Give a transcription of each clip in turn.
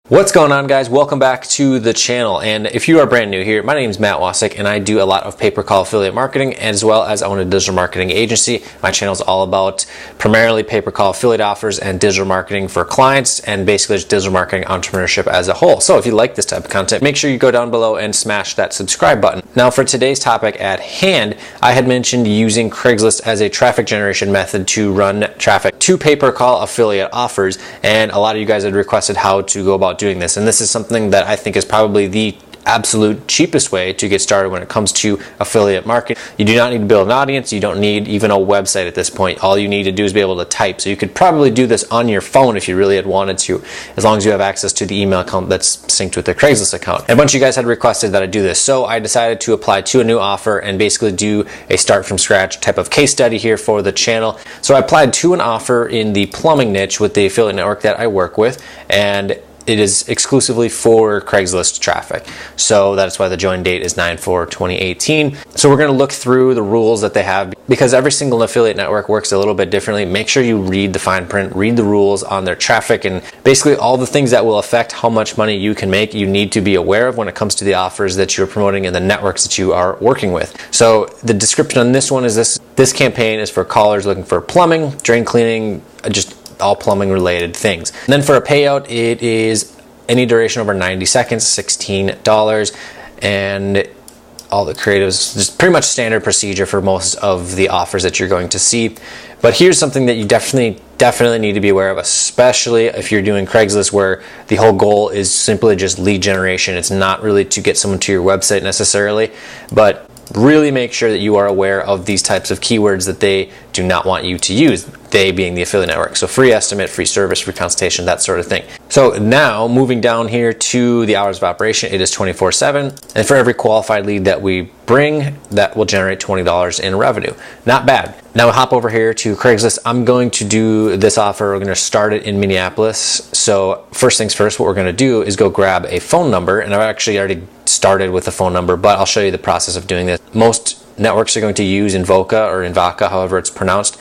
What's going on, guys? Welcome back to the channel. And if you are brand new here, my name is Matt Wasik and I do a lot of pay-per-call affiliate marketing as well as own a digital marketing agency. My channel is all about primarily pay-per-call affiliate offers and digital marketing for clients and basically just digital marketing entrepreneurship as a whole. So if you like this type of content, make sure you go down below and smash that subscribe button. Now for today's topic at hand, I had mentioned using Craigslist as a traffic generation method to run traffic to pay-per-call affiliate offers, and a lot of you guys had requested how to go about doing this, and this is something that I think is probably the absolute cheapest way to get started when it comes to affiliate marketing. You do not need to build an audience. You don't need even a website at this point. All you need to do is be able to type. So you could probably do this on your phone if you really had wanted to, as long as you have access to the email account that's synced with the Craigslist account. And a bunch of you guys had requested that I do this, so I decided to apply to a new offer and basically do a start from scratch type of case study here for the channel. So I applied to an offer in the plumbing niche with the affiliate network that I work with, and it is exclusively for Craigslist traffic. So that's why the join date is 9/4/2018. So we're gonna look through the rules that they have, because every single affiliate network works a little bit differently. Make sure you read the fine print, read the rules on their traffic, and basically all the things that will affect how much money you can make, you need to be aware of when it comes to the offers that you're promoting and the networks that you are working with. So the description on this one is this campaign is for callers looking for plumbing, drain cleaning, just all plumbing related things. And then for a payout, it is any duration over 90 seconds, $16, and all the creatives, just pretty much standard procedure for most of the offers that you're going to see. But here's something that you definitely need to be aware of, especially if you're doing Craigslist, where the whole goal is simply just lead generation. It's not really to get someone to your website necessarily, but really make sure that you are aware of these types of keywords that they do not want you to use, they being the affiliate network. So free estimate, free service, free consultation, that sort of thing. So now moving down here to the hours of operation, it is 24/7. And for every qualified lead that we bring, that will generate $20 in revenue. Not bad. Now hop over here to Craigslist. I'm going to do this offer. We're going to start it in Minneapolis. So first things first, what we're going to do is go grab a phone number. And I've actually already started with the phone number, but I'll show you the process of doing this. Most networks are going to use Invoca or Invaca, however it's pronounced.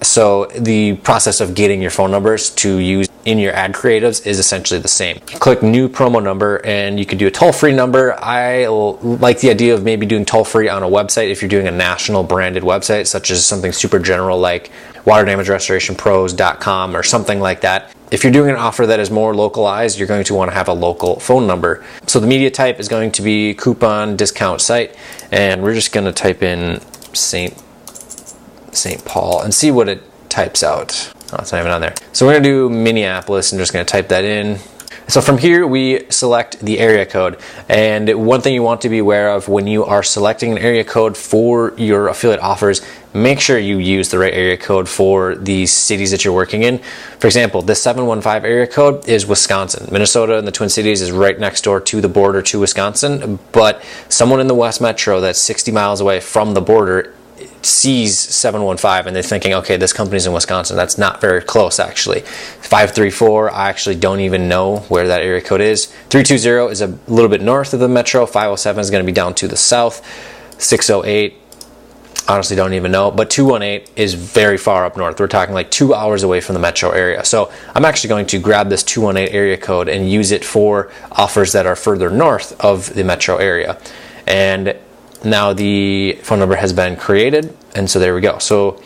So the process of getting your phone numbers to use in your ad creatives is essentially the same. Click new promo number, and you could do a toll-free number. I like the idea of maybe doing toll-free on a website if you're doing a national branded website, such as something super general like waterdamagerestorationpros.com or something like that. If you're doing an offer that is more localized, you're going to want to have a local phone number. So the media type is going to be coupon discount site, and we're just going to type in St. Paul and see what it types out. Oh, it's not even on there. So we're going to do Minneapolis and just going to type that in. So from here, we select the area code. And one thing you want to be aware of when you are selecting an area code for your affiliate offers, make sure you use the right area code for the cities that you're working in. For example, this 715 area code is Wisconsin. Minnesota and the Twin Cities is right next door to the border to Wisconsin, but someone in the West Metro that's 60 miles away from the border sees 715 and they're thinking, okay, this company's in Wisconsin. That's not very close, actually. 534, I actually don't even know where that area code is. 320 is a little bit north of the metro. 507 is going to be down to the south. 608, honestly don't even know, but 218 is very far up north. We're talking like 2 hours away from the metro area. So I'm actually going to grab this 218 area code and use it for offers that are further north of the metro area. And now the phone number has been created, and so there we go. So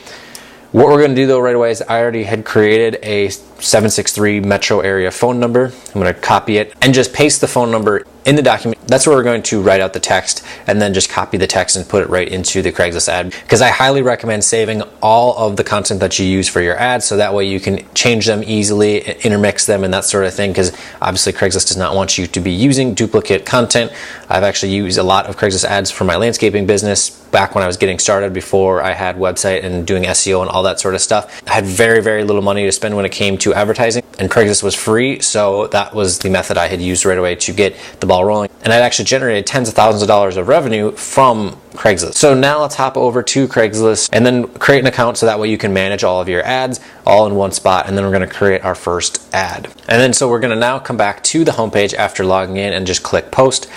what we're going to do though right away is I already had created a 763 metro area phone number. I'm going to copy it and just paste the phone number in the document. That's where we're going to write out the text and then just copy the text and put it right into the Craigslist ad, because I highly recommend saving all of the content that you use for your ads, so that way you can change them easily, intermix them and that sort of thing, because obviously Craigslist does not want you to be using duplicate content. I've actually used a lot of Craigslist ads for my landscaping business back when I was getting started, before I had website and doing SEO and all that sort of stuff. I had very little money to spend when it came to advertising, and Craigslist was free, so that was the method I had used right away to get the ball rolling. And I'd actually generated tens of thousands of dollars of revenue from Craigslist. So now let's hop over to Craigslist and then create an account, so that way you can manage all of your ads all in one spot. And then we're going to create our first ad. And then so we're going to now come back to the homepage after logging in and just click post.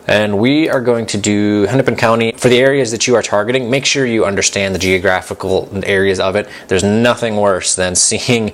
And we are going to do Hennepin County. For the areas that you are targeting, make sure you understand the geographical areas of it. There's nothing worse than seeing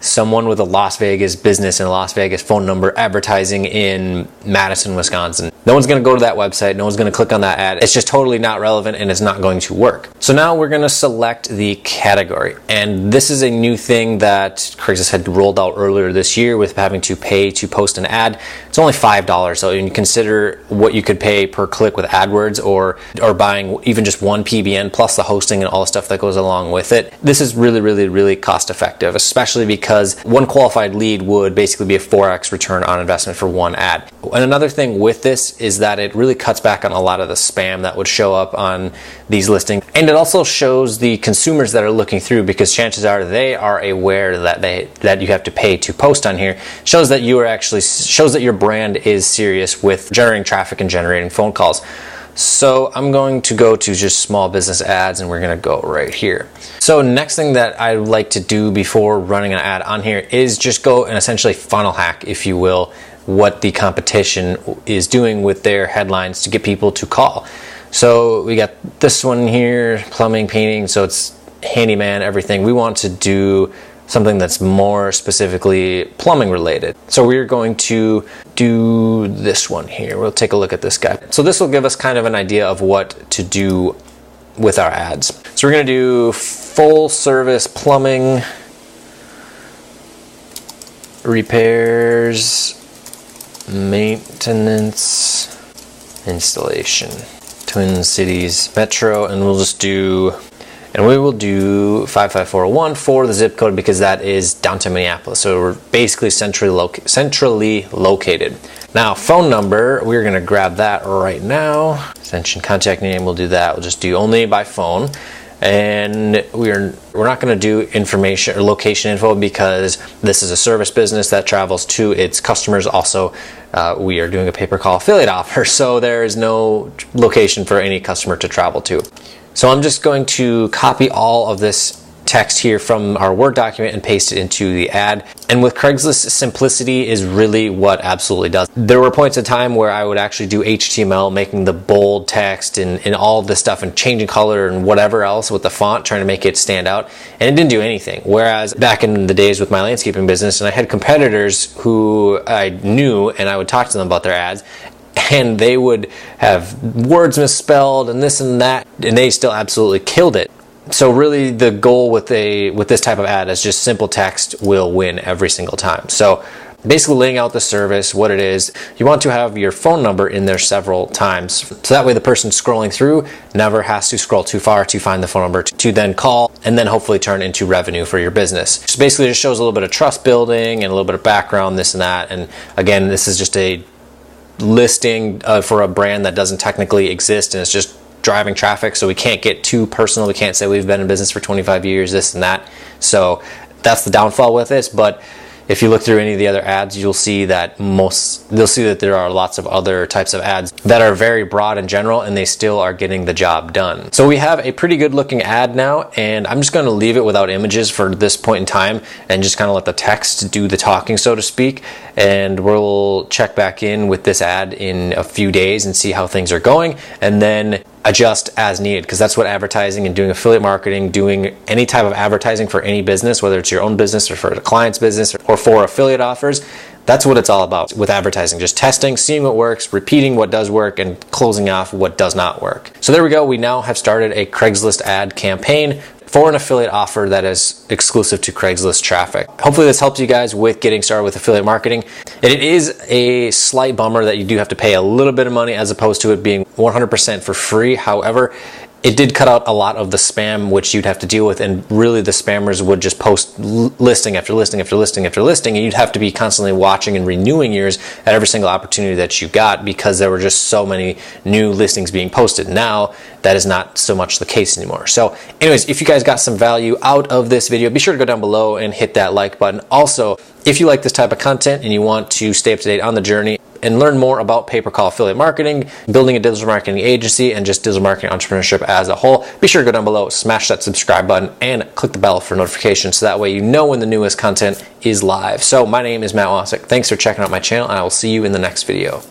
someone with a Las Vegas business and a Las Vegas phone number advertising in Madison, Wisconsin. No one's going to go to that website. No one's going to click on that ad. It's just totally not relevant and it's not going to work. So now we're going to select the category. And this is a new thing that Craigslist had rolled out earlier this year with having to pay to post an ad. It's only $5. So you consider what you could pay per click with AdWords or buying even just one PBN plus the hosting and all the stuff that goes along with it. This is really cost effective, especially because one qualified lead would basically be a 4x return on investment for one ad. And another thing with this is that it really cuts back on a lot of the spam that would show up on these listings. And it also shows the consumers that are looking through, because chances are they are aware that you have to pay to post on here. Shows that your brand is serious with generating traffic and generating phone calls. So I'm going to go to just small business ads, and we're going to go right here. So next thing that I like to do before running an ad on here is just go and essentially funnel hack, if you will, what the competition is doing with their headlines to get people to call. So we got this one here, plumbing, painting, so it's handyman, everything. We want to do something that's more specifically plumbing related. So we're going to do this one here. We'll take a look at this guy. So this will give us kind of an idea of what to do with our ads. So we're going to do full service plumbing, repairs, maintenance, installation, Twin Cities Metro, and we will do 55401 for the zip code because that is downtown Minneapolis. So we're basically centrally located. Now, phone number, we're going to grab that right now. Extension contact name, we'll do that. We'll just do only by phone. And we're not going to do information or location info because this is a service business that travels to its customers. Also, we are doing a pay-per-call affiliate offer, so there is no location for any customer to travel to. So I'm just going to copy all of this text here from our Word document and paste it into the ad. And with Craigslist, simplicity is really what absolutely does. There were points in time where I would actually do HTML, making the bold text and all of this stuff and changing color and whatever else with the font, trying to make it stand out, and it didn't do anything. Whereas back in the days with my landscaping business, and I had competitors who I knew, and I would talk to them about their ads, and they would have words misspelled and this and that, and they still absolutely killed it. So really the goal with this type of ad is just simple text will win every single time. So basically laying out the service, what it is. You want to have your phone number in there several times. So that way the person scrolling through never has to scroll too far to find the phone number to then call and then hopefully turn into revenue for your business. So basically just shows a little bit of trust building and a little bit of background, this and that. And again, this is just a listing for a brand that doesn't technically exist, and it's just driving traffic, so we can't get too personal. We can't say we've been in business for 25 years, this and that. So that's the downfall with this. But if you look through any of the other ads, you'll see that there are lots of other types of ads that are very broad and general, and they still are getting the job done. So we have a pretty good looking ad now, and I'm just going to leave it without images for this point in time and just kind of let the text do the talking, so to speak. And we'll check back in with this ad in a few days and see how things are going, and then adjust as needed, because that's what advertising and doing affiliate marketing, doing any type of advertising for any business, whether it's your own business or for a client's business or for affiliate offers, that's what it's all about with advertising. Just testing, seeing what works, repeating what does work, and closing off what does not work. So there we go. We now have started a Craigslist ad campaign for an affiliate offer that is exclusive to Craigslist traffic. Hopefully this helps you guys with getting started with affiliate marketing. And it is a slight bummer that you do have to pay a little bit of money as opposed to it being 100% for free. However, it did cut out a lot of the spam which you'd have to deal with, and really the spammers would just post listing after listing after listing after listing, and you'd have to be constantly watching and renewing yours at every single opportunity that you got because there were just so many new listings being posted. Now that is not so much the case anymore. So anyways, if you guys got some value out of this video, be sure to go down below and hit that like button. Also, if you like this type of content and you want to stay up to date on the journey and learn more about pay-per-call affiliate marketing, building a digital marketing agency, and just digital marketing entrepreneurship as a whole, be sure to go down below, smash that subscribe button, and click the bell for notifications so that way you know when the newest content is live. So my name is Matt Wasik. Thanks for checking out my channel, and I will see you in the next video.